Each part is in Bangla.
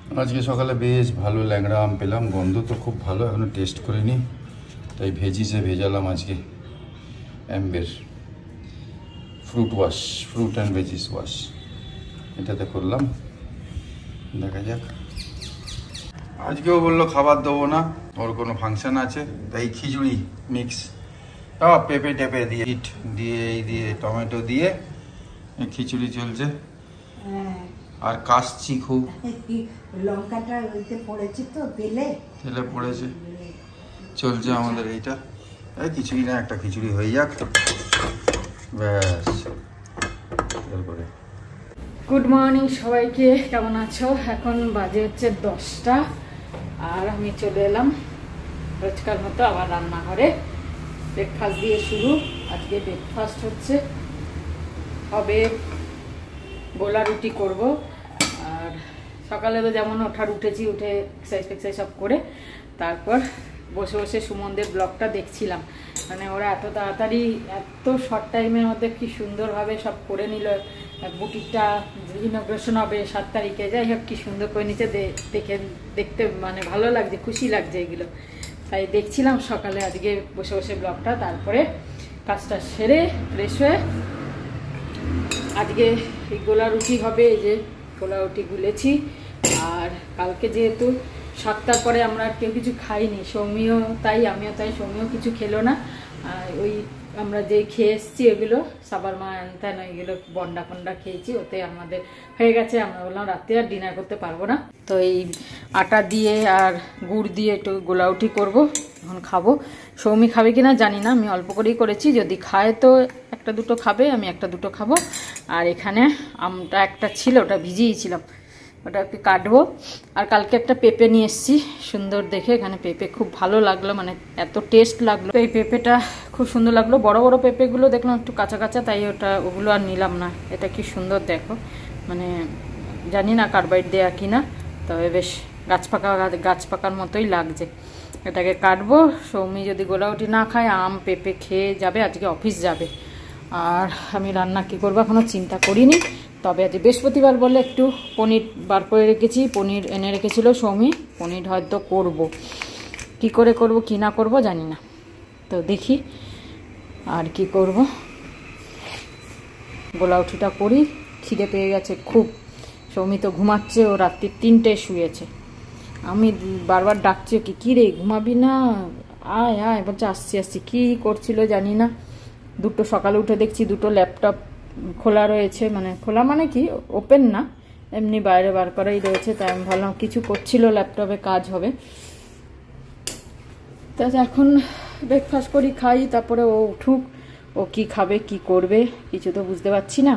আজকে সকালে বেশ ভালো ল্যাংড়া আম পেলাম, গন্ধ তো খুব ভালো, এখনো টেস্ট করিনি, তাই ভেজিসে ভেজালাম আজকে Amber fruit wash, fruit and veggies wash, এটাতে করলাম। দেখা যাক। আজকেও বললো খাবার দেবো না, ওর কোনো ফাংশন আছে, তাই খিচুড়ি মিক্স পেঁপে টেপে দিয়ে ইট দিয়ে এই দিয়ে টমেটো দিয়ে খিচুড়ি চলছে। আর কাশছি খুব, লঙ্কাটা ওইতে পড়েছে তো তেলে পড়েছে, চলছে আমাদের এইটা। এই কিছুই না, একটা খিচুড়ি হয়ে যাক ব্যাস। তারপরে গুড মর্নিং সবাইকে, কেমন আছো? এখন বাজে হচ্ছে 10টা আর আমি চলে এলাম রোজকার মতো আবার রান্নাঘরে। ব্রেকফাস্ট দিয়ে শুরু। আজকে ব্রেকফাস্ট হবে গোলা রুটি করব। আর সকালে তো যেমন উঠেছি, উঠে এক্সারসাইজ সব করে তারপর বসে বসে সুমনদের ব্লগটা দেখছিলাম। মানে ওরা এত তাড়াতাড়ি এত শর্ট টাইমের মধ্যে কি সুন্দরভাবে সব করে নিল। বুটিকটা ইনগ্রেশন হবে 7 তারিখে, যাই হোক কি সুন্দর করে নিচে দেখতে মানে ভালো লাগছে, খুশি লাগছে এগুলো। তাই দেখছিলাম সকালে আজকে বসে বসে ব্লগটা। তারপরে কাজটা সেরে ফ্রেশ হয়ে আজকে এই গোলা রুটি হবে। এই যে গোলা রুটি গুলেছি। আর কালকে যেহেতু 7টার পরে আমরা কেউ কিছু খাইনি, সৌমিও তাই আমিও তাই, সৌমিও কিছু খেলো না। ওই আমরা যে খেয়ে এসেছি ওগুলো সাবারমা আনতেন, ওইগুলো বন্ডা ফন্ডা খেয়েছি, ওতে আমাদের হয়ে গেছে। আমরা বললাম রাত্রে আর ডিনার করতে পারবো না, তো এই আটা দিয়ে আর গুড় দিয়ে একটু গোলাউটি করব, এখন খাবো। সৌমি খাবে কিনা জানি না, আমি অল্প করেই করেছি, যদি খায় তো একটা দুটো খাবে, আমি একটা দুটো খাবো। আর এখানে আমটা একটা ছিল, ওটা ভিজিয়েছিলাম, ওটাকে কাটবো। আর কালকে একটা পেঁপে নিয়ে এসেছি সুন্দর দেখে, এখানে পেঁপে খুব ভালো লাগলো, মানে এত টেস্ট লাগলো। এই পেঁপেটা খুব সুন্দর লাগলো, বড় বড় পেঁপেগুলো দেখলাম একটু কাঁচা কাঁচা, তাই ওগুলো আর নিলাম না। এটা কি সুন্দর দেখো, মানে জানি না কার্বাইড দেয়া কিনা, তবে বেশ গাছ পাকার মতোই লাগছে। এটাকে কাটবো। সৌমি যদি গোলাউটি না খায়, আম পেঁপে খেয়ে যাবে, আজকে অফিস যাবে। আর আমি রান্না কী করবো এখনও চিন্তা করিনি। তবে আজ বৃহস্পতিবার বলে একটু পনির বার করে রেখেছি, পনির এনে রেখেছিল সৌমি, পনির হয়তো করব। কি করে করব কি না করব জানি না, তো দেখি আর কি করব। গোলাউঠিটা করি, খিদে পেয়ে গেছে খুব। সৌমি তো ঘুমাচ্ছে, ও রাত্রি 3টায় শুয়েছে। আমি বারবার ডাকছি কি রে ঘুমাবি না, আয় আয়, বলছে আসছি। কি করছিল জানি না। দুটো সকালে উঠে দেখছি দুটো ল্যাপটপ খোলা রয়েছে, মানে খোলা মানে কি ওপেন না, এমনি বাইরে বার করাই রয়েছে। তাই আমি ভাবলাম কিছু করছিল, ল্যাপটপে কাজ হবে। তা এখন ব্রেকফাস্ট করি, খাই, তারপরে ও উঠুক, ও কি খাবে কি করবে কিছু তো বুঝতে পারছি না।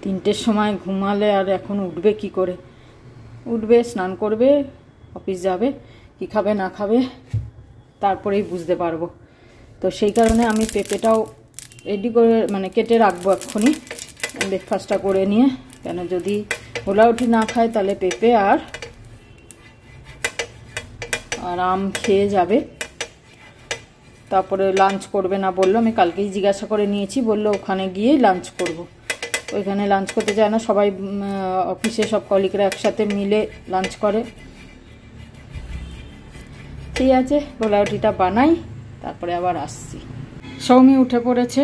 3টের সময় ঘুমালে আর এখন উঠবে কি করে? উঠবে, স্নান করবে, অফিস যাবে, কি খাবে না খাবে তারপরেই বুঝতে পারবো। তো সেই কারণে আমি পেঁপেটাও রেডি করে মানে কেটে রাখবো এক্ষুনি, ব্রেকফাস্টটা করে নিয়ে। কেন যদি গোলাউঠি না খায় তাহলে পেঁপে আর আম খেয়ে যাবে। তারপরে লাঞ্চ করবে না বললো, আমি কালকেই জিজ্ঞাসা করে নিয়েছি, বললো ওখানে গিয়েই লাঞ্চ করব। ওইখানে লাঞ্চ করতে যায় না, সবাই অফিসে সব কলিগরা একসাথে মিলে লাঞ্চ করে। ঠিক আছে, গোলাউঠিটা বানাই, তারপরে আবার আসছি। সৌমি উঠে পড়েছে,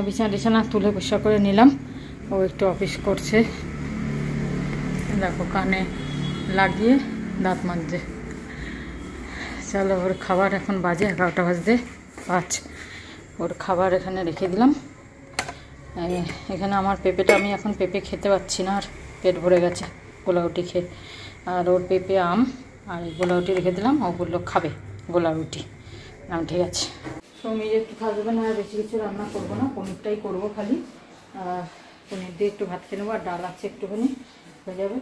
বিছানা তুলে পরিষ্কার করে নিলাম। ও একটু অফিস করছে, দেখো কানে লাগিয়ে দাঁত মাজছে। চলো, ওর খাবার এখন বাজে 11টা বাজতে 5। ওর খাবার এখানে রেখে দিলাম। এখানে আমার পেঁপেটা, আমি এখন পেঁপে খেতে পারছি না, আর পেট ভরে গেছে গোলাউটি খেয়ে। আর ওর পেঁপে আম আর গোলাউটি রেখে দিলাম, ও বললো খাবে গোলাউটি। ঠিক আছে। সৌমি একটু থাকবে না, আর বেশি কিছু রান্না করবো না, পনিরটাই করবো খালি। পনির দিয়ে একটু ভাত খেয়ে নেবো, আর ডাল আছে একটুখানি, হয়ে যাবে।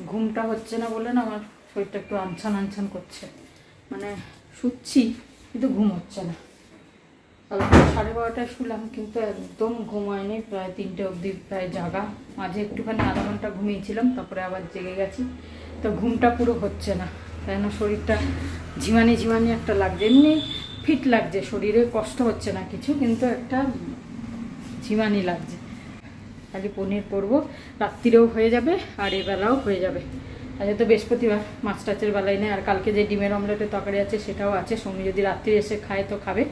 ঘুমটা হচ্ছে না বলে না, আমার শরীরটা একটু আনছান করছে, মানে শুচ্ছি কিন্তু ঘুম হচ্ছে না। 12:30টায় শুলাম, কিন্তু একদম ঘুম হয়নি, প্রায় 3টে অবধি প্রায় জাগা। মাঝে একটুখানি আধা ঘন্টা ঘুমিয়েছিলাম, তারপরে আবার জেগে গেছি। তো ঘুমটা পুরো হচ্ছে না, তাই না শরীরটা ঝিমানি একটা লাগছে। এমনি ফিট লাগছে, শরীরে কষ্ট হচ্ছে না কিছু, কিন্তু একটা ঝিমানি লাগছে। খালি পনির করবো, রাত্রিরেও হয়ে যাবে আর এবেলাও হয়ে যাবে। আজকে তো বৃহস্পতিবার, মাছ টাচের বেলায় নেই। আর কালকে যে ডিমের অমলেটের তরকারি আছে সেটাও আছে, সৌমি যদি রাত্রি এসে খায় তো খাবে।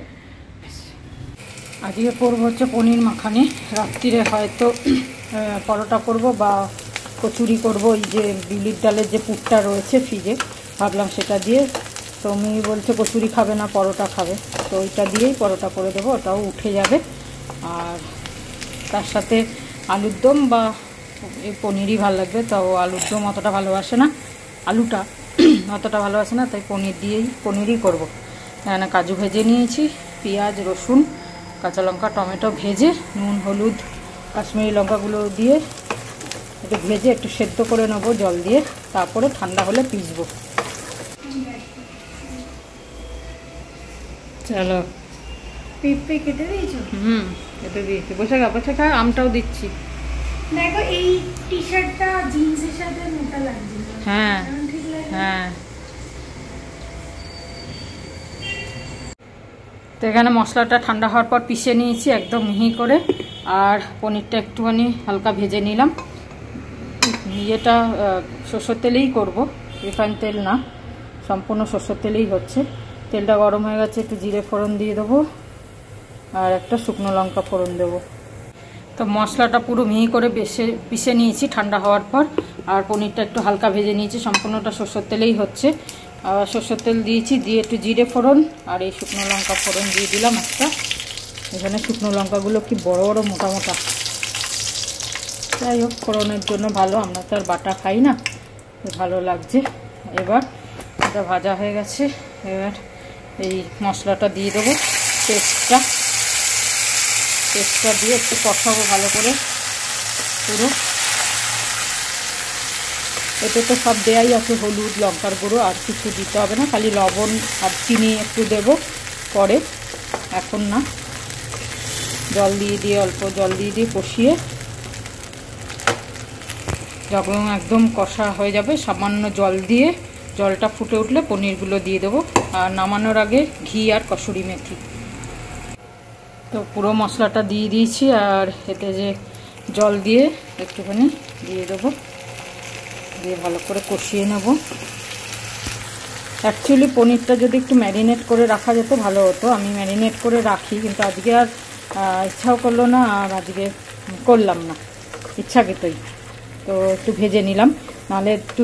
আজকে করবো হচ্ছে পনির মাখানি, রাত্রিরে হয়তো পরোটা করব বা কচুরি করব। ওই যে বিউলির ডালের যে পুরটা রয়েছে ফ্রিজে, ভাবলাম সেটা দিয়ে, সৌমি বলছে কচুরি খাবে না পরোটা খাবে, তো ওইটা দিয়েই পরোটা করে দেবো, ওটাও উঠে যাবে। আর তার সাথে আলুর দম বা এই পনিরই ভালো লাগবে, তো আলুর দম অতটা ভালোবাসে না, আলুটা অতটা ভালোবাসে না, তাই পনিরই করবো। এখানে কাজু ভেজে নিয়েছি, পেঁয়াজ রসুন কাঁচা লঙ্কা টমেটো ভেজে নুন হলুদ কাশ্মীরি লঙ্কাগুলো দিয়ে একটু ভেজে একটু সেদ্ধ করে নেবো জল দিয়ে, তারপরে ঠান্ডা হলে পিসবো। চলো পেঁপে কেটে দিয়েছো? কেটে দিয়েছি, বসে খা, আমটাও দিচ্ছি। দেখো এই টি শার্টটা জিন্সের সাথে মোটা লাগছে। হ্যাঁ ঠিক লাগে। হ্যাঁ, তো এখানে মশলাটা ঠান্ডা হওয়ার পর পিষে নিয়েছি একদম মিহি করে, আর পনিরটা একটুখানি হালকা ভেজে নিলাম। ইয়েটা সরষের তেলেই করব, রিফাইন তেল না, সম্পূর্ণ সরষের তেলেই হচ্ছে। তেলটা গরম হয়ে গেছে, একটু জিরে ফোড়ন দিয়ে দেবো আর একটা শুকনো লঙ্কা ফোড়ন দেবো। তো মশলাটা পুরো মিহি করে পিষে নিয়েছি ঠান্ডা হওয়ার পর, আর পনিরটা একটু হালকা ভেজে নিয়েছি, সম্পূর্ণটা সরষের তেলেই হচ্ছে। সরষের তেল দিয়েছি, দিয়ে একটু জিরে ফোড়ন আর এই শুকনো লঙ্কা ফোড়ন দিয়ে দিলাম একটা। এখানে শুকনো লঙ্কাগুলো কি বড় বড় মোটা মোটা, যাই হোক ফোড়নের জন্য ভালো, আমরা তো আর বাটা খাই না, ভালো লাগছে। এবার এটা ভাজা হয়ে গেছে, এবার এই মশলাটা দিয়ে দেবো, পেস্টটা দিয়ে একটু কষাবো ভালো করে পুরো। এতে তো সব দেয়াই আছে, হলুদ লঙ্কার গুঁড়ো, আর কিছু দিতে হবে না, খালি লবণ আর চিনি একটু দেবো পরে, এখন না। জল দিয়ে অল্প জল দিয়ে কষিয়ে যখন একদম কষা হয়ে যাবে সামান্য জল দিয়ে, জলটা ফুটে উঠলে পনিরগুলো দিয়ে দেবো। আর নামানোর আগে ঘি আর কসুরি মেথি। তো পুরো মশলাটা দিয়ে দিয়েছি, আর এতে যে জল দিয়ে একটুখানি দিয়ে দেবো, দিয়ে ভালো করে কষিয়ে নেব। অ্যাকচুয়ালি পনিরটা যদি একটু ম্যারিনেট করে রাখা যেত ভালো হতো, আমি ম্যারিনেট করে রাখি, কিন্তু আজকে আর ইচ্ছাও করলো না, আর আজকে করলাম না ইচ্ছাকৃতই। তো একটু ভেজে নিলাম, নাহলে একটু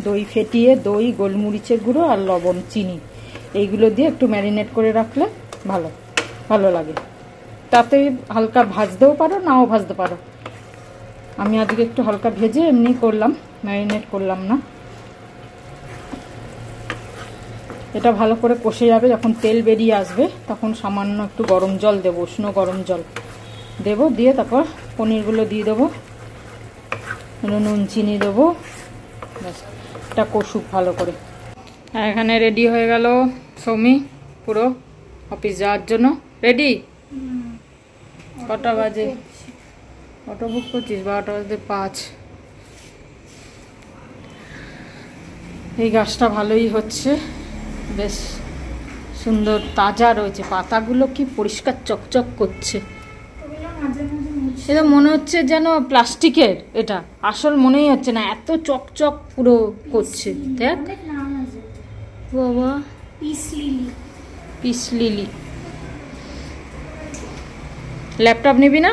দই ফেটিয়ে, দই গোলমরিচের গুঁড়ো আর লবণ চিনি এইগুলো দিয়ে একটু ম্যারিনেট করে রাখলে ভালো লাগে। তাতে হালকা ভাজতেও পারো, নাও ভাজতে পারো। আমি আজকে একটু হালকা ভেজে এমনি করলাম, ম্যারিনেট করলাম না। এটা ভালো করে কষে যাবে, যখন তেল বেরিয়ে আসবে তখন সামান্য একটু গরম জল দেবো, উষ্ণ গরম জল দেবো, দিয়ে তারপর পনিরগুলো দিয়ে দেবো, নুন চিনি দেবো, ব্যাস এটা কষুক ভালো করে। এখানে রেডি হয়ে গেল সৌমি, পুরো অফিস যাওয়ার জন্য রেডি। কটা বাজে? অটো বুক করছিস? 12টা বাজতে 5। এই গাছটা ভালোই হচ্ছে, বেশ সুন্দর তাজা রয়েছে, পাতাগুলো কি পরিষ্কার চকচক করছে। এটা মনে হচ্ছে যেন প্লাস্টিকের, এটা আসল মনেই হচ্ছে না, এত চকচক পুরো করছে। দেখ বাবা, পিস লিলি। ল্যাপটপ নিবি না?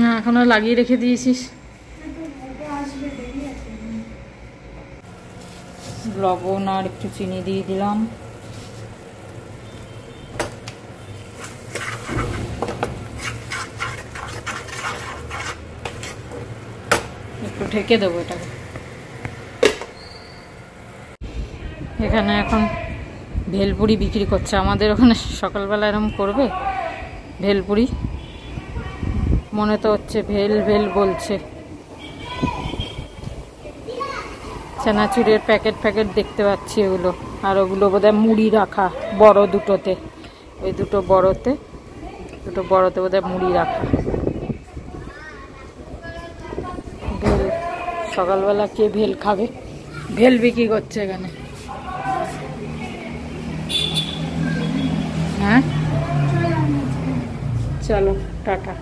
না, এখনো লাগিয়ে রেখে দিয়েছিস। লবণ আর একটু চিনি দিয়ে দিলাম। একটু ঢেকে দেবো এটাকে। এখানে এখন ভেলপুরি বিক্রি করছে, আমাদের ওখানে সকালবেলা এরকম করবে ভেলপুরি, মনে তো হচ্ছে ভেল বলছে। চানাচুরের প্যাকেট দেখতে পাচ্ছি এগুলো, আর ওগুলো বোধহয় মুড়ি রাখা বড় দুটোতে, ওই দুটো বড়তে বোধহয় মুড়ি রাখা। ভেল সকালবেলা কে ভেল খাবে? ভেল বিক্রি করছে এখানে। হ্যাঁ চলো টাটা,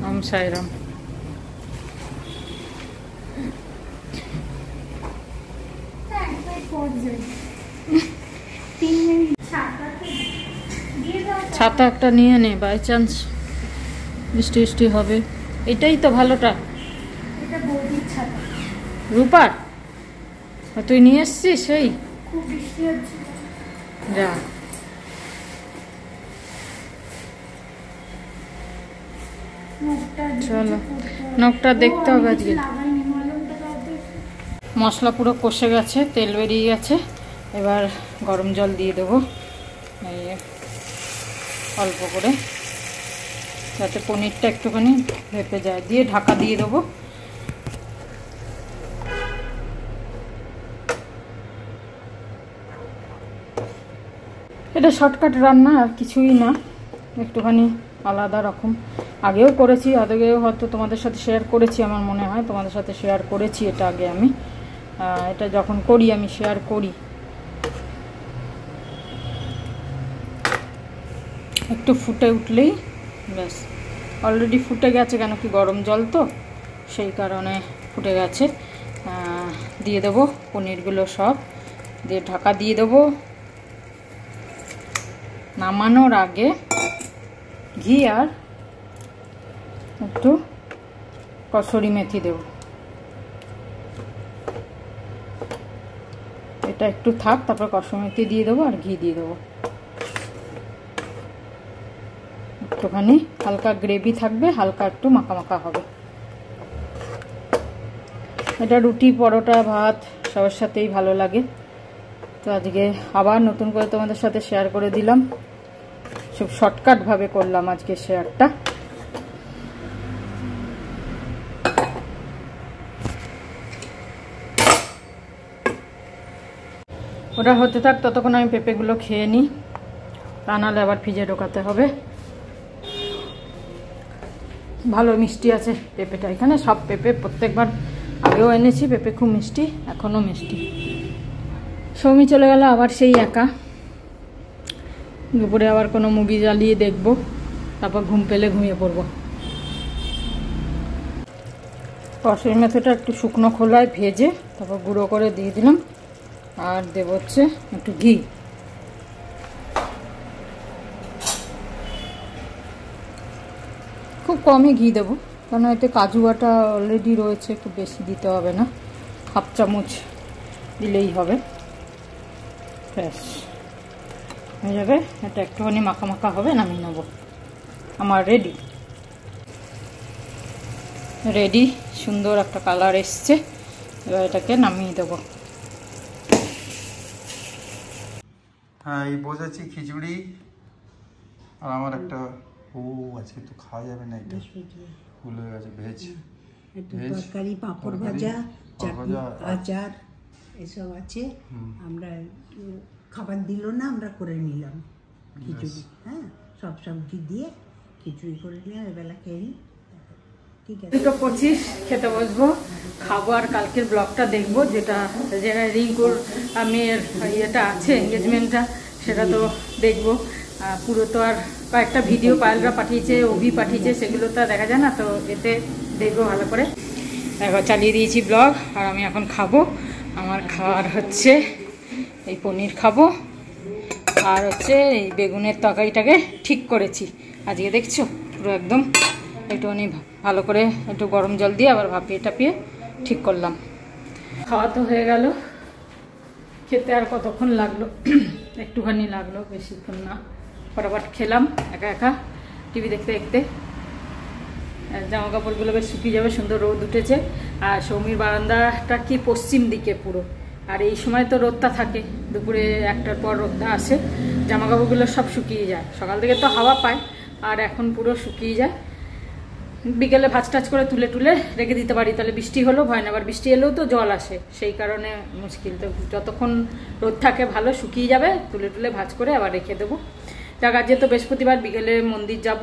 ওম সাইরাম। যাই 3 মিনিট ছাতা একটা নিয়ে নে, বাই চান্স বৃষ্টি বৃষ্টি হবে। এটাই তো ভালোটা। এটা বৌদির ছাতা। রূপার তুই নিয়ে এসছিস? সেই খুব বৃষ্টি হচ্ছে। যা চলো, নখটা দেখতে হবে আজকে। মশলা পুরো কষে গেছে, তেল বেরিয়ে গেছে। এবার গরম জল দিয়ে দেবো এই অল্প করে, যাতে পনিরটা একটুখানি ভেপে যায়। দিয়ে ঢাকা দিয়ে দেবো। এটা শর্টকাট রান্না, আর কিছুই না, একটুখানি আলাদা রকম। আগেও করেছি, আগেও হয়তো তোমাদের সাথে শেয়ার করেছি, আমার মনে হয় তোমাদের সাথে শেয়ার করেছি এটা আগে। আমি এটা যখন করি আমি শেয়ার করি। একটু ফুটে উঠলেই ব্যাস, অলরেডি ফুটে গেছে, কেন কি গরম জল তো, সেই কারণে ফুটে গেছে। দিয়ে দেবো পনিরগুলো সব, দিয়ে ঢাকা দিয়ে দেবো। নামানোর আগে ঘি আর একটু কসুরি মেথি দেব। এটা একটু থাক, তারপর কসুরি মেথি দিয়ে দেবো আর ঘি দিয়ে দেবো। একটুখানি হালকা গ্রেভি থাকবে, হালকা একটু মাখা মাখা হবে। এটা রুটি, পরোটা, ভাত সবার সাথেই ভালো লাগে। তো আজকে আবার নতুন করে তোমাদের সাথে শেয়ার করে দিলাম। খুব শর্টকাটভাবে করলাম আজকে শেয়ারটা। ওটা হতে থাক, ততক্ষণ আমি পেঁপেগুলো খেয়ে নিই, তা নাহলে আবার ফ্রিজে ঢোকাতে হবে। ভালো মিষ্টি আছে পেঁপেটা। এখানে সব পেঁপে প্রত্যেকবার আগেও এনেছি, পেঁপে খুব মিষ্টি, এখনও মিষ্টি। সৌমি চলে গেল আবার সেই একা। দুপুরে আবার কোনো মুভি জ্বালিয়ে দেখবো, তারপর ঘুম পেলে ঘুমিয়ে পড়বো। কসুরি মেথিটা একটু শুকনো খোলায় ভেজে তারপর গুঁড়ো করে দিয়ে দিলাম। আর দেব হচ্ছে একটু ঘি। খুব কমই ঘি দেবো, কারণ এতে কাজু বাটা অলরেডি রয়েছে, খুব বেশি দিতে হবে না, 1/2 চামচ দিলেই হবে, ব্যাস হয়ে যাবে। এটা একটুখানি মাখা মাখা হবে, নামিয়ে নেবো। আমার রেডি, সুন্দর একটা কালার এসছে। এবার এটাকে নামিয়ে দেবো। হ্যাঁ, এই বসেছি খিচুড়ি, আর আমার একটা আছে, তো খাওয়া যাবে না, এটা ফুল হয়ে গেছে। ভেজ তরকারি, পাঁপড় ভাজা, চাটনি, আচার এসব আছে। আমরা খাবার দিল না, আমরা করে নিলাম খিচুড়ি। হ্যাঁ, সব সবজি দিয়ে খিচুড়ি করে নিলাম, এবেলা খেয়ে নিই। ঠিক আছে, 2:25 খেতে বসবো, খাবো, আর কালকের ব্লগটা দেখবো, যেটা রিঙ্কুর মেয়ের ইয়েটা আছে, এঙ্গেজমেন্টটা, সেটা তো দেখবো। পুরো তো আর কয়েকটা ভিডিও পায়েলরা পাঠিয়েছে, অভি পাঠিয়েছে, সেগুলো তো দেখা যায় না, তো এতে দেখবো ভালো করে। দেখো চালিয়ে দিয়েছি ব্লগ, আর আমি এখন খাবো। আমার খাওয়ার হচ্ছে এই পনির খাবো, আর হচ্ছে এই বেগুনের তরকারিটাকে ঠিক করেছি আজকে, দেখছো পুরো একদম একটুখানি ভালো করে একটু গরম জল দিয়ে আবার ভাপিয়ে টাপিয়ে ঠিক করলাম। খাওয়া তো হয়ে গেল, খেতে আর কতক্ষণ লাগলো, একটুখানি লাগলো, বেশিক্ষণ না। ফটাফট খেলাম একা একা টিভি দেখতে দেখতে। জামা কাপড়গুলো বেশ শুকিয়ে যাবে, সুন্দর রোদ উঠেছে। আর সৌমির বারান্দাটা কি পশ্চিম দিকে পুরো, আর এই সময় তো রোদটা থাকে, দুপুরে 1টার পর রোদটা আসে, জামা কাপড়গুলো সব শুকিয়ে যায়। সকাল থেকে তো হাওয়া পায়, আর এখন পুরো শুকিয়ে যায়। বিকেলে ভাজ টাজ করে তুলে টুলে রেখে দিতে পারি, তাহলে বৃষ্টি হলেও ভয় না, আবার বৃষ্টি এলেও তো জল আসে, সেই কারণে মুশকিল। তো যতক্ষণ রোদ থাকে ভালো, শুকিয়ে যাবে, তুলে টুলে ভাজ করে আবার রেখে দেবো। যাক, আজকে তো বৃহস্পতিবার, বিকেলে মন্দির যাব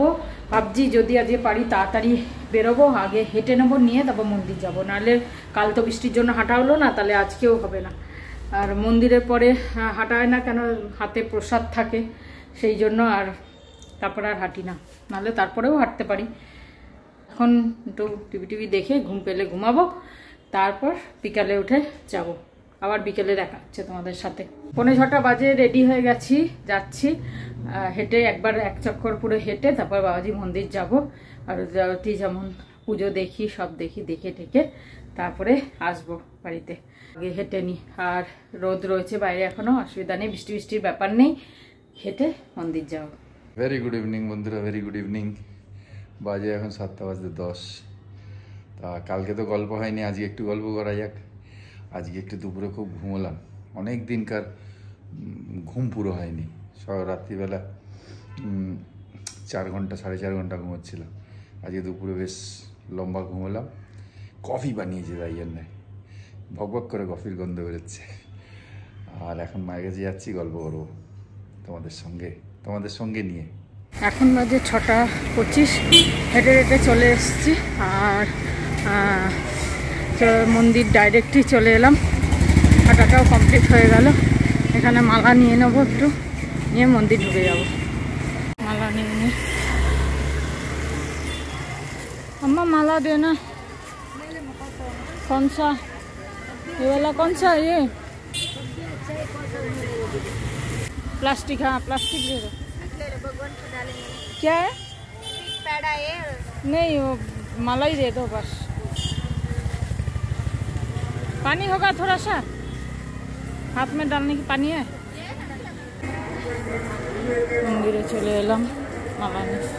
ভাবছি। যদি আজকে পারি তাড়াতাড়ি বেরোবো, আগে হেঁটে নেবো, নিয়ে তারপর মন্দির যাব, নাহলে কাল তো বৃষ্টির জন্য হাঁটা হলো না, তাহলে আজকেও হবে না। আর মন্দিরের পরে হাঁটা হয় না, কেন হাতে প্রসাদ থাকে, সেই জন্য আর তারপরে আর হাঁটি না, নাহলে তারপরেও হাঁটতে পারি। এখন একটু টিভি দেখে ঘুম পেলে ঘুমাবো, তারপর বিকালে উঠে যাব। আবার বিকেলে দেখা হচ্ছে তোমাদের সাথে। 5:45 বাজে রেডি হয়ে গেছি, যাচ্ছি হেঁটে একবার এক চক্কর পুরো হেঁটে তারপর বাবাজি মন্দির যাব। আর রুদ্রাবতী যেমন পুজো দেখি সব দেখে টেকে তারপরে আসবো বাড়িতে, আগে হেঁটে নিই। আর রোদ রয়েছে বাইরে এখনো, অসুবিধা নেই, বৃষ্টির ব্যাপার নেই, হেঁটে মন্দির যাও। ভেরি গুড ইভিনিং বন্ধুরা, ভেরি গুড ইভিনিং। বাজে এখন 7:10। তা কালকে তো গল্প হয়নি, আজকে একটু গল্প করা যাক। আজকে একটু দুপুরে খুব ঘুমোলাম, অনেক দিনকার ঘুম পুরো হয়নি। রাত্রিবেলা 4 ঘন্টা 4.5 ঘন্টা ঘুমোচ্ছিলাম। আজকে দুপুরে বেশ লম্বা ঘুমোলাম। কফি বানিয়েছে তাই জন্যে ভকভক করে কফির গন্ধ বেরোচ্ছে। আর এখন মায়ের কাছে যাচ্ছি, গল্প করবো তোমাদের সঙ্গে নিয়ে। এখন বাজে 6:25, হেঁটে হেঁটে চলে এসেছি। আর মন্দির ডাইরেক্টই চলে এলাম, হাঁটাটাও কমপ্লিট হয়ে গেল। এখানে মালা নিয়ে নেবো, একটু নিয়ে মন্দির ঢুকে যাব। মালা নিয়ে নিই। अम्मा माला देना। कौन सा? ये वाला कौन सा है? ये प्लास्टिक, हाँ प्लास्टिक दे दो। क्या है? नहीं, वो माला ही दे दो बस। पानी होगा थोड़ा सा, हाथ में डालने की पानी है। मंदिरे चले एलाम माला निয়ে।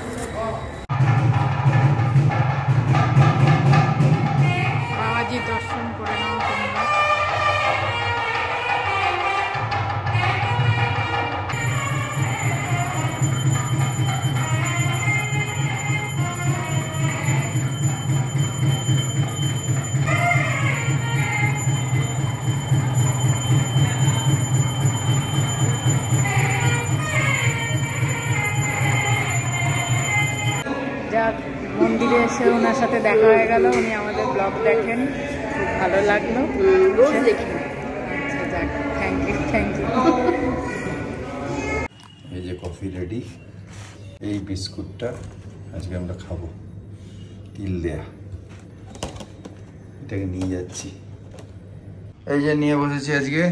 বাবাজি দর্শন করে নাও তোমরা। যাক, মন্দিরে এসে ওনার সাথে দেখা হয়ে গেল, উনি আমাদের ব্লগ দেখেন, খুব ভালো লাগলো। রোজ দেখি। আচ্ছা যাক, থ্যাংক ইউ। এই যে কফি রেডি। এই বিস্কুটটা আজকে আমরা খাবো, তিল দেয়া। এটাকে নিয়ে যাচ্ছি, এই যে নিয়ে বসেছি আজকে।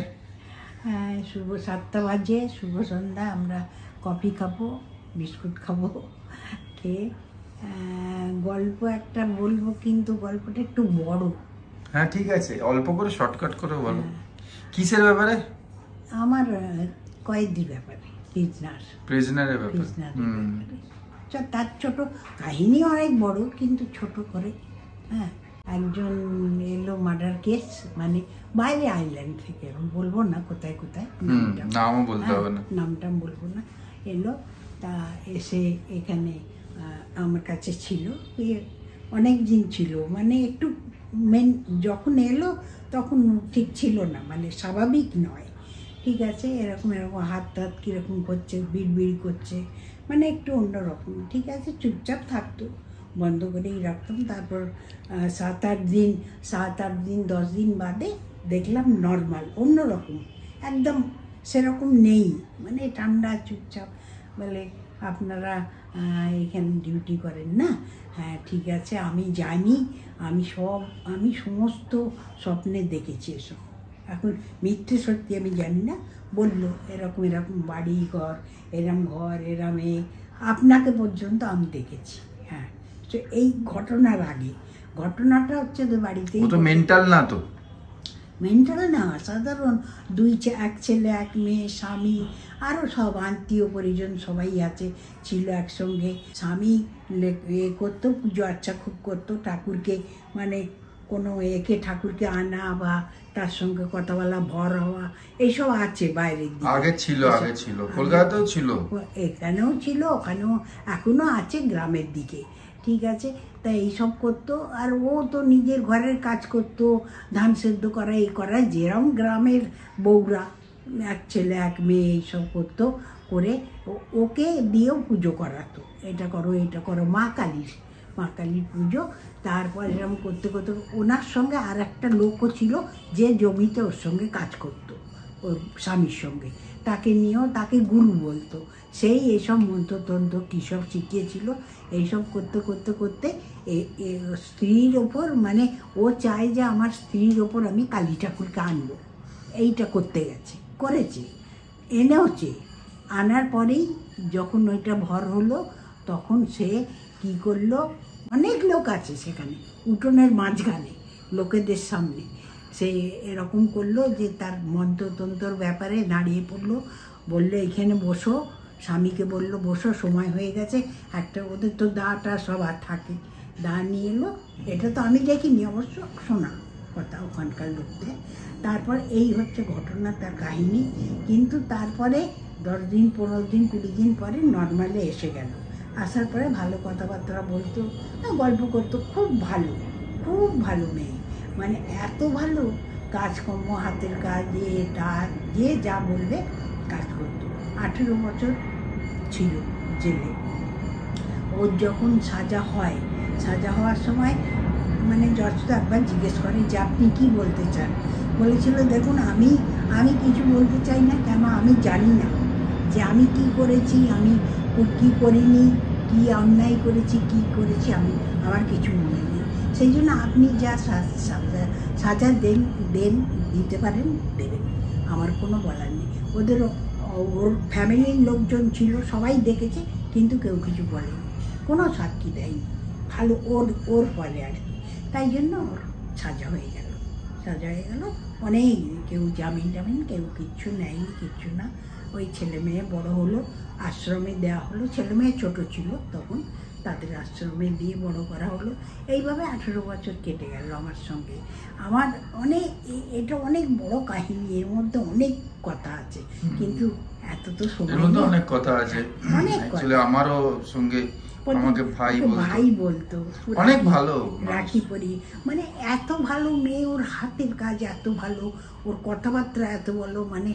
হ্যাঁ, শুভ 7টা বাজে, শুভ সন্ধ্যা। আমরা কফি খাবো, বিস্কুট খাবো, খেয়ে গল্প একটা বলবো, কিন্তু গল্পটা একটু বড়। হ্যাঁ ঠিক আছে, অল্প করে শর্টকাট করে বলো। কিসের ব্যাপারে? আমার কয়েদির ব্যাপারে, প্রিজনারের ব্যাপারে। তার ছোট কাহিনী অনেক বড়, কিন্তু ছোট করে। হ্যাঁ, একজন এলো মার্ডার কেস, মানে বাইরে আইল্যান্ড থেকে, বলবো না কোথায় কোথায়, নামও বলতে হবে না, নামটা বলবো না। এলো, তা এসে এখানে আমার কাছে ছিল, অনেক দিন ছিল, মানে একটু যখন এলো তখন ঠিক ছিল না, মানে স্বাভাবিক নয়। ঠিক আছে, এরকম হাত টাত কীরকম করছে, বিড়বিড় করছে, মানে একটু অন্যরকম। ঠিক আছে, চুপচাপ থাকতো, বন্ধ করেই রাখতাম। তারপর 7-8 দিন 10 দিন বাদে দেখলাম নর্মাল, অন্যরকম, একদম সেরকম নেই, মানে ঠান্ডা চুপচাপ। বলে আপনারা এখানে ডিউটি করেন না? হ্যাঁ ঠিক আছে, আমি জানি, আমি সমস্ত স্বপ্নে দেখেছি এসব। এখন মিথ্যে সত্যি আমি জানি না। বললো এরকম বাড়ি ঘর, এরম আপনাকে পর্যন্ত আমি দেখেছি। হ্যাঁ, তো এই ঘটনার আগে, ঘটনাটা হচ্ছে তো বাড়িতেই। মেন্টাল না তো? মেন্টাল না, সাধারণ এক ছেলে এক মেয়ে, স্বামী, আরও সব আত্মীয় পরিজন সবাই ছিল একসঙ্গে। স্বামী করতো, পুজো আচ্ছা খুব করতো, ঠাকুরকে মানে কোনো ঠাকুরকে আনা বা তার সঙ্গে কথা বলা, ভর হওয়া, এইসব আছে বাইরের দিকে। আগে ছিল কলকাতাতেও ছিল, এখানেও ছিল, ওখানেও এখনো আছে গ্রামের দিকে। ঠিক আছে, তাই এইসব করতো। আর ও তো নিজের ঘরের কাজ করতো, ধান সেদ্ধ করা, এই করা, যেরকম গ্রামের বউরা, এক ছেলে এক মেয়ে এইসব করতো, করে ওকে দিয়েও পুজো করাতো, এটা করো মা কালীর পুজো। তারপর এরকম করতে করতে ওনার সঙ্গে আর একটা লোকও ছিল, যে জমিতে ওর সঙ্গে কাজ করতো, ওর স্বামীর সঙ্গে, তাকে নিয়েও, তাকে গুরু বলতো। সেই এইসব মন্ত্রতন্ত্র কী সব শিখিয়েছিল। এইসব করতে করতে করতে স্ত্রীর ওপর, মানে ও চায় যে আমার স্ত্রীর ওপর আমি কালী ঠাকুরকে আনবো, এইটা করতে গেছে, করেছে, এনেওছে। আনার পরেই যখন ওইটা ভর হলো তখন সে কি করলো, অনেক লোক আছে সেখানে উঠোনের মাঝখানে লোকেদের সামনে, সে এরকম করলো যে তার মন্ত্রতন্ত্রর ব্যাপারে দাঁড়িয়ে পড়লো, বললো এখানে বসো, স্বামীকে বললো বসো, সময় হয়ে গেছে। একটা ওদের তো দাটা সব আর থাকে, দা নিয়ে এলো। এটা তো আমি দেখিনি অবশ্য, শোনা কথা ওখানকার লোকদের। তারপর এই হচ্ছে ঘটনা, তার কাহিনী। কিন্তু তারপরে 10 দিন 15 দিন 20 দিন পরে নর্মালে এসে গেল। আসার পরে ভালো কথাবার্তা বলতো, গল্প করতো, খুব ভালো মেয়ে, মানে এত ভালো কাজকর্ম, হাতের কাজ, এটা যে যা বলবে কাজ করতো। 18 বছর ছিল জেলে। ওর যখন সাজা হওয়ার সময় মানে জজ তো একবার জিজ্ঞেস করে যে আপনি কি বলতে চান। বলেছিল দেখুন আমি কিছু বলতে চাই না, কেন আমি জানি না যে আমি কি করেছি, আমি কি করিনি, কি অন্যায় করেছি, কি করেছি, আমার কিছু মনে নেই। সেই জন্য আপনি যা সাজা দিতে পারেন দেবেন, আমার কোনো বলার নেই। ওর ফ্যামিলির লোকজন ছিল, সবাই দেখেছে, কিন্তু কেউ কিছু বলেনি, কোনো সাক্ষী দেয়নি। ভালো ওর ফলে আর কি। তাই জন্য ওর সাজা হয়ে গেল। অনেক, কেউ জামিন কেউ কিচ্ছু নেয়নি, কিচ্ছু না। ওই ছেলে মেয়ে বড় হলো, আশ্রমে দেওয়া হলো। ছেলে মেয়ে ছোটো ছিল তখন, তাদের আশ্রমে দিয়ে বড় করা হলো। এইভাবে 18 বছর কেটে গেল আমার সঙ্গে। আমার এটা অনেক বড় কাহিনী, এর মধ্যে অনেক কথা আছে, কিন্তু এত তো সময় নেই। অনেক কথা আছে, অ্যাকচুয়ালি আমারও সঙ্গে আমাকে ভাই বলতো, অনেক ভালো রাখি পরি, মানে এত ভালো মেয়ে, ওর হাতের কাজ এত ভালো, ওর কথাবার্তা এত ভালো, মানে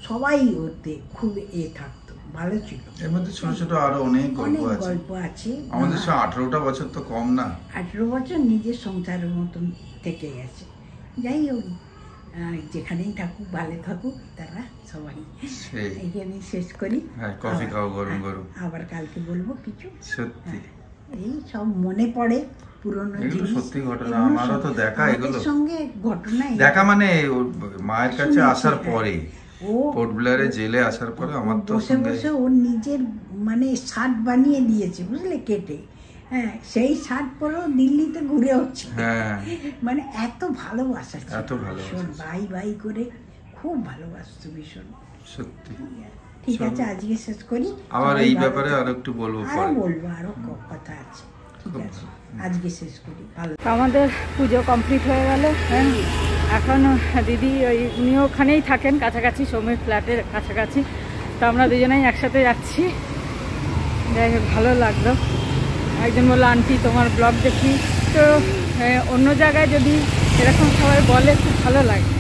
সবাই ওতে খুব থাকতো, ভালো ছিল। এর মধ্যে ছোট ছোট আরো অনেক গল্প আছে। আমাদের 18টা বছর তো কম না। 18 বছর নিজের সংসারের মতন থেকে গেছে। যাই হোক, যেখানেই থাকুক, ভালো থাকুক তারা সবাই। এইখানে শেষ করি। কফি খাও গরম গরম, আবার কালকে বলবো কিছু। সত্যি এই সব মনে পড়ে পুরনো জিনিস, সত্যি ঘটনা। আমারও তো দেখা, এগুলো সঙ্গে ঘটনা দেখা, মানে মায়ের কাছে আসার পরে, পোর্ট ব্লেয়ারে জেলে আসার পরে আমার তো বসে বসে ওর নিজের মানে শার্ট বানিয়ে দিয়েছে, বুঝলে, কেটে। হ্যাঁ, সেই শার্ট পরেও দিল্লিতে ঘুরে হচ্ছে। মানে এত ভালোবাসা, এত ভালোবাসা, ভাই করে খুব ভালোবাসতো ভীষণ, সত্যি। ঠিক আছে, আজকে শেষ করি। আবার এই ব্যাপারে আরো একটু বলবো, আরো কথা আছে। ঠিক আছে, আজকে শেষ করি। ভালো। আমাদের পুজো কমপ্লিট হয়ে গেল। হ্যাঁ, এখন দিদি উনিও ওখানেই থাকেন কাছাকাছি, সৌমের ফ্ল্যাটের কাছাকাছি। তো আমরা দুজনেই একসাথে যাচ্ছি। যাই হোক, ভালো লাগলো। একজন বললো আন্টি তোমার ব্লগ দেখি, তো অন্য জায়গায় যদি এরকম সবাই বলে খুব ভালো লাগে।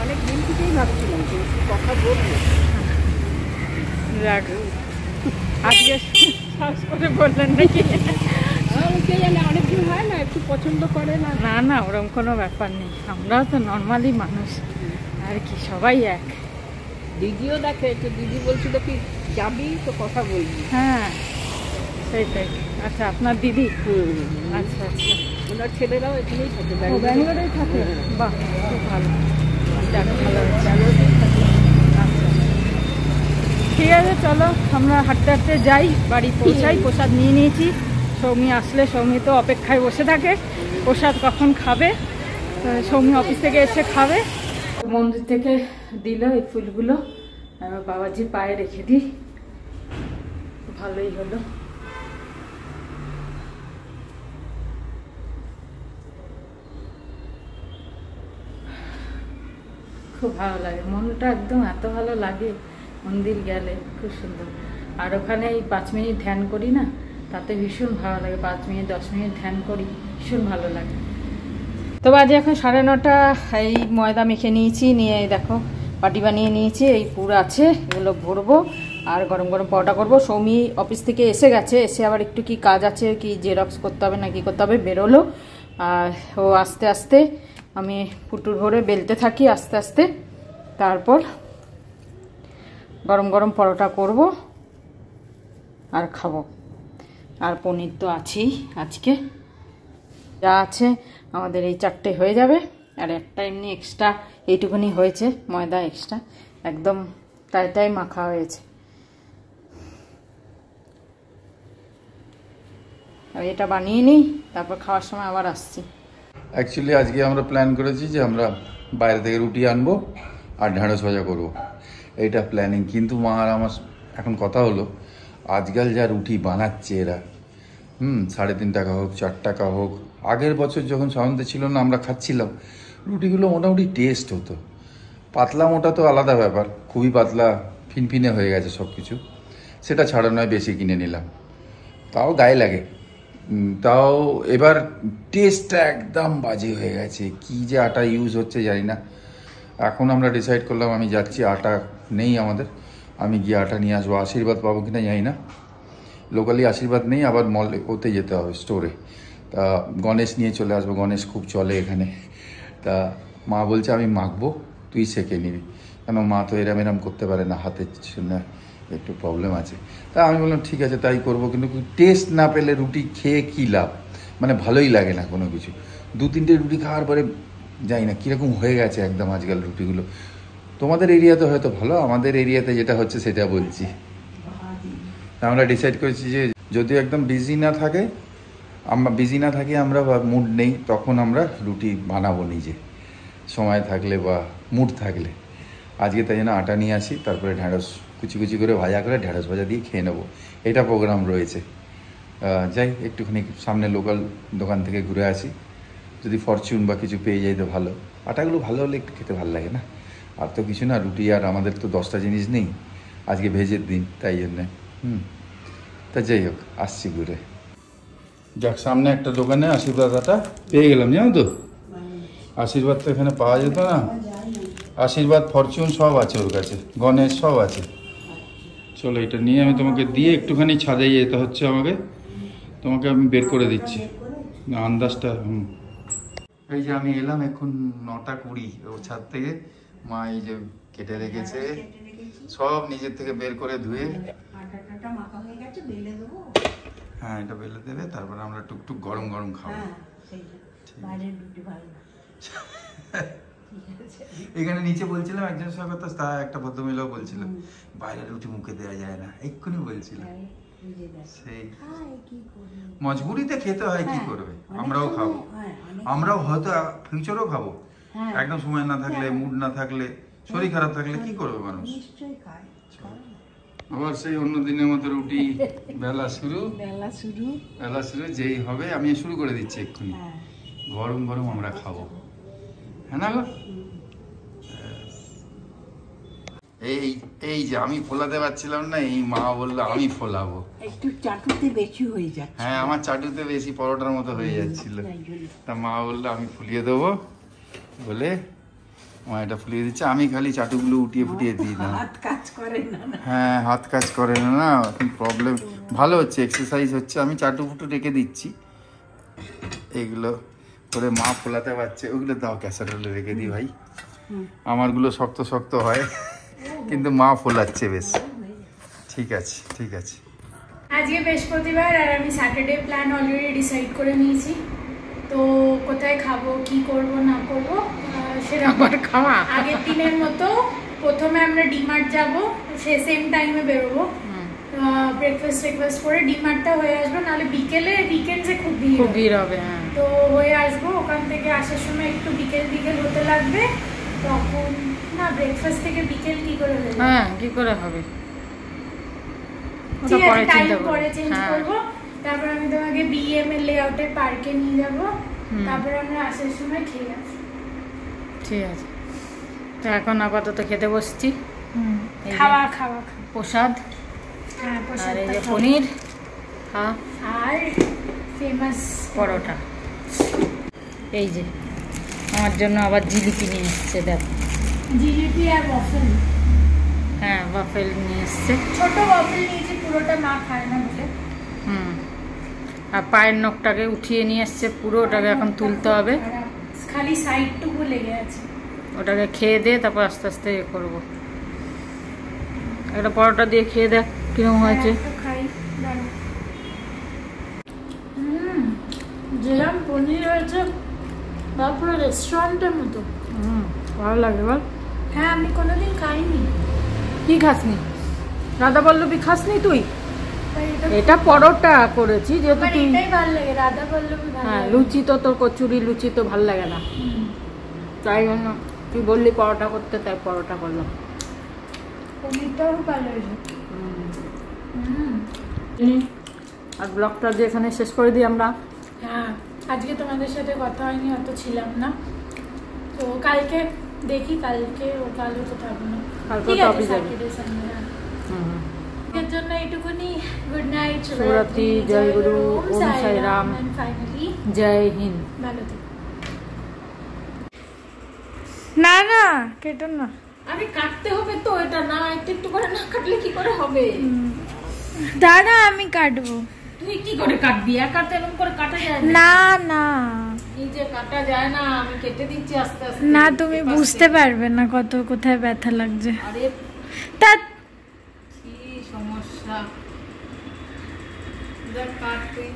অনেক দিন থেকেই ভাবছিলাম কথা বলবো, যাক, আজকে সাহস করে বললেন নাকি? অনেকদিন হয় না, একটু পছন্দ করে না। না না, ওরকম কোনো ব্যাপার নেই, আমরাও তো নর্মালি মানুষ আর কি, সবাই এক। দিদিও দেখে, তো দিদি বলছিল কি যাবি তো কথা বলবি। হ্যাঁ, সেইটাই। আচ্ছা, আপনার দিদি? আচ্ছা আচ্ছা, ওনার ছেলেরাও এখানেই থাকে, ব্যাঙ্গালোরেই থাকে। বাহ, খুব ভালো, ভালো আচ্ছা, ঠিক আছে, চলো আমরা হাঁটতে হাঁটতে যাই, বাড়ি পৌঁছাই। প্রসাদ নিয়ে নিয়েছি, সৌমি আসলে, সৌমি তো অপেক্ষায় বসে থাকে প্রসাদ কখন খাবে। সৌমি অফিস থেকে এসে খাবে। মন্দির থেকে দিল এই ফুলগুলো, বাবাজির পায়ে রেখে দিই, ভালোই হলো। খুব ভালো লাগে, মনটা একদম এত ভালো লাগে মন্দির গেলে, খুব সুন্দর। আর ওখানে এই 5 মিনিট ধ্যান করি না, তাতে ভীষণ ভালো লাগে। 5 মিনিট 10 মিনিট ধ্যান করি, ভীষণ ভালো লাগে। তো বাজে এখন 9:30। এই ময়দা মেখে নিয়েছি, নিয়ে দেখো পাটি বানিয়ে নিয়েছি, এই পুর আছে, এগুলো ভরবো আর গরম গরম পরোটা করবো। সৌমি অফিস থেকে এসে গেছে, এসে আবার একটু কি কাজ আছে, কি জেরক্স করতে হবে না কি করতে হবে, বেরোলো। আর ও আস্তে আস্তে, আমি পুটুর ভরে বেলতে থাকি আস্তে আস্তে, তারপর গরম গরম পরোটা করব আর খাবো। আর পনির তো আছেই, আজকে যা আছে আমাদের এই 4টে হয়ে যাবে। আর একটা এমনি এক্সট্রা এইটুকুনি হয়েছে ময়দা এক্সট্রা, একদম টাই মাখা হয়েছে। আর এটা বানিয়ে নিই, তারপর খাওয়ার সময় আবার আসছি। অ্যাকচুয়ালি আজকে আমরা প্ল্যান করেছি যে আমরা বাইরে থেকে রুটি আনবো আর ঢেঁড়স ভাজা করবো, এইটা প্ল্যানিং। কিন্তু মা আর আমার এখন কথা হলো, আজকাল যা রুটি বানাচ্ছে এরা, 3.5 টাকা হোক 4 টাকা হোক, আগের বছর যখন সামন্তে ছিল না আমরা খাচ্ছিলাম, রুটিগুলো মোটামুটি টেস্ট হতো। পাতলা মোটা তো আলাদা ব্যাপার, খুবই পাতলা ফিনফিনে হয়ে গেছে সব কিছু, সেটা ছাড়া নয় বেশি কিনে নিলাম, তাও গায়ে লাগে। তাও এবার টেস্টটা একদম বাজে হয়ে গেছে, কি যে আটা ইউজ হচ্ছে জানি না। এখন আমরা ডিসাইড করলাম আমি যাচ্ছি, আটা নেই আমাদের, আমি গিয়ে আটা নিয়ে আসবো। আশীর্বাদ পাবো কিনা জানি না, লোকালি আশীর্বাদ নেই, আবার মল ওতে যেতে হবে স্টোরে। তা গণেশ নিয়ে চলে আসবো, গণেশ খুব চলে এখানে। তা মা বলছে আমি মাখবো, তুই সেকে নিবি, কেন মা তো এরম করতে পারে না, হাতের জন্য একটু প্রবলেম আছে। তা আমি বললাম ঠিক আছে তাই করবো, কিন্তু টেস্ট না পেলে রুটি খেয়ে কী লাভ, মানে ভালোই লাগে না কোনো কিছু। 2-3টে রুটি খাওয়ার পরে যাই না কীরকম হয়ে গেছে একদম আজকাল রুটিগুলো। তোমাদের এরিয়াতে হয়তো ভালো, আমাদের এরিয়াতে যেটা হচ্ছে সেটা বলছি। আমরা ডিসাইড করেছি যে যদি একদম বিজি না থাকি আমরা বা মুড নেই, তখন আমরা রুটি বানাবো নিজে, সময় থাকলে বা মুড থাকলে। আজকে তাই জন্য আটা নিয়ে আসি, তারপরে ঢেঁড়স কুচি কুচি করে ভাজা করে ঢেঁড়স ভাজা দিয়ে খেয়ে নেবো, এটা প্রোগ্রাম রয়েছে। যাই একটুখানি সামনে লোকাল দোকান থেকে ঘুরে আসি, যদি ফরচুন বা কিছু পেয়ে যাই তো ভালো। আটাগুলো ভালো হলে একটু খেতে ভালো লাগে না, আর তো কিছু না, রুটি আর আমাদের তো 10টা জিনিস নেই, আজকে ভেজের দিন তাই জন্যে। তা যাই হোক আসছি ঘুরে। যাক সামনে একটা দোকানে আশীর্বাদ আটা পেয়ে গেলাম, জানো তো। আশীর্বাদ তো এখানে পাওয়া যেত না, আশীর্বাদ ফরচুন সব আছে ওর কাছে, গণেশ সব আছে। চলো এটা নিয়ে আমি তোমাকে দিয়ে একটুখানি ছাদে যেতে হচ্ছে আমাকে, তোমাকে আমি বের করে দিচ্ছি না আন্দাজটা। এই যে আমি এলাম এখন 9:20 ও ছাদ থেকে, মা এই যে কেটে রেখেছে সব নিজের থেকে বের করে ধুয়ে। হ্যাঁ এটা বেলে দেবে, তারপরে আমরা টুকটুক গরম গরম খাবো। এখানে নিচে বলছিলাম একজনের সঙ্গে কথা, তা একটা ভদ্রমহিলাও বলছিল বাইরে রুটি মুখে দেওয়া যায় না, এক্ষুনি বলছিল। সেই মজবুরিতে খেতে হয়, কি করবে, আমরাও খাবো, আমরাও হয়তো ফিউচারও খাবো। একদম সময় না থাকলে, মুড না থাকলে, শরীর খারাপ থাকলে কি করবে মানুষ। আবার সেই অন্য দিনের মতো রুটি বেলা শুরু যেই হবে, আমি শুরু করে দিচ্ছি এক্ষুনি, গরম গরম আমরা খাবো। হ্যাঁ না গো, এই যে আমি ফোলাতে পারছিলাম না, এই মা বললো আমি ফোলাবো, একটু চাটুতে বেশি হয়ে যাচ্ছে। হ্যাঁ আমার চাটুতে বেশি পরোটার মতো হয়ে যাচ্ছিল, তা মা বললো আমি ফুলিয়ে দেবো বলে মা এটা ফুলিয়ে দিচ্ছে। আমি খালি চাটুগুলো উঠিয়ে ফুটিয়ে দিই না, হাত কাজ করে না। হ্যাঁ হাত কাজ করে না, এখন প্রবলেম। ভালো হচ্ছে, এক্সারসাইজ হচ্ছে, আমি চাটু ফুটু রেখে দিচ্ছি এইগুলো করে। মা ফোলাতে পারছে, ওগুলো দাও ক্যাসারোলে রেখে দিই ভাই, আমারগুলো শক্ত শক্ত হয়, কিন্তু মা ফোলাচ্ছে বেশ। ঠিক আছে ঠিক আছে। আজকে বৃহস্পতিবার আর আমি স্যাটারডে প্ল্যান অলরেডি ডিসাইড করে নিয়েছি, তো কোথায় খাবো, কি করব না করব সেটা খাওয়া আগের দিনের মতো। প্রথমে আমরা ডিমার্ট যাব, সে সেম টাইমে বেরোবো, ব্রেকফাস্ট করে ডিমার্টটা হয়ে আসবো, নাহলে বিকেলে উইকেন্ডসে খুব ভিড় হবে। তো হয়ে আসবো, ওখান থেকে আসার সময় একটু বিকেল হতে লাগবে, তখন না ব্রেকফাস্ট থেকে বিকেল কি করে হবে, হ্যাঁ কি করে হবে, ঠিক আছে টাইম পরে চেঞ্জ করবো। তারপর আমি তোমাকে বিএমএল লেআউটের পার্কে নিয়ে যাবো, তারপর আমরা আসার সময় খেয়ে আসবো। ঠিক আছে, তো এখন আপাতত খেতে বসছি। খাওয়া প্রসাদ, হ্যাঁ আর এই যে পনির আর ফেমাস পরোটা। এই যে আমার জন্য আবার জিলিপি নিয়ে এসছে, দেখ জিলিপি আর ওয়াফেল। হ্যাঁ ওয়াফেল নিয়ে এসছে, ছোট ওয়াফেল নিয়েছি, পুরোটা মা খায় না বলে। আর পায়ের নখটাকে উঠিয়ে নিয়ে এসছে, পুরোটাকে এখন তুলতে হবে, খালি সাইডটুকু লেগে আছে, ওটাকে খেয়ে দিয়ে তারপর আস্তে আস্তে এ করবো। একটা পরোটা দিয়ে খেয়ে দেখ কিরকম হয়েছে। খাই, যেরকম পনির হয়েছে তারপরে রেস্টুরেন্টের মতো। ভালো লাগে বল। হ্যাঁ আমি কোনোদিন খাইনি। কি খাসনি? রাধা বল্লভী খাসনি তুই? এটা পরোটা করেছি যেহেতু তুই। এটাই ভালো লাগে, রাধা বল্লভী ভালো হ্যাঁ লাগে। লুচি তো তোর কচুরি লুচি তো ভালো লাগে না, তাই জন্য তুই বললি পরোটা করতে, তাই পরোটা করলাম। পনিরটাও ভালো হয়েছে। আর ব্লগটা যে এখানে শেষ করে দিই আমরা। হ্যাঁ আজকে তোমাদের সাথে কথা হয়নি, অত ছিলাম না, তো কালকে দেখি, কালকে ও কালও তো থাকবো না, কালকে ঠিক তো আছে অফিস যাবি। Saturday Sunday. এর জন্য এইটুকুনি, গুড নাইট, শুভরাত্রি, জয় গুরু, ওম সাই রাম, ফাইনালি জয় হিন্দ। ভালো থেকো। না না কেটো না, আরে কাটতে হবে তো, এটা না একটু একটু করে না কাটলে কি করে হবে? দাঁড়া আমি কাটবো। তুই কি করে কাটবি? একা তো এরকম করে কাটা যায় না। না না কি যে কাটা যায় না, আমি কেটে দিচ্ছি আস্তে আস্তে। না তুমি বুঝতে পারবে না কত কোথায় ব্যথা লাগছে। আরে তা কি সমস্যা, দেখ কাট তুই।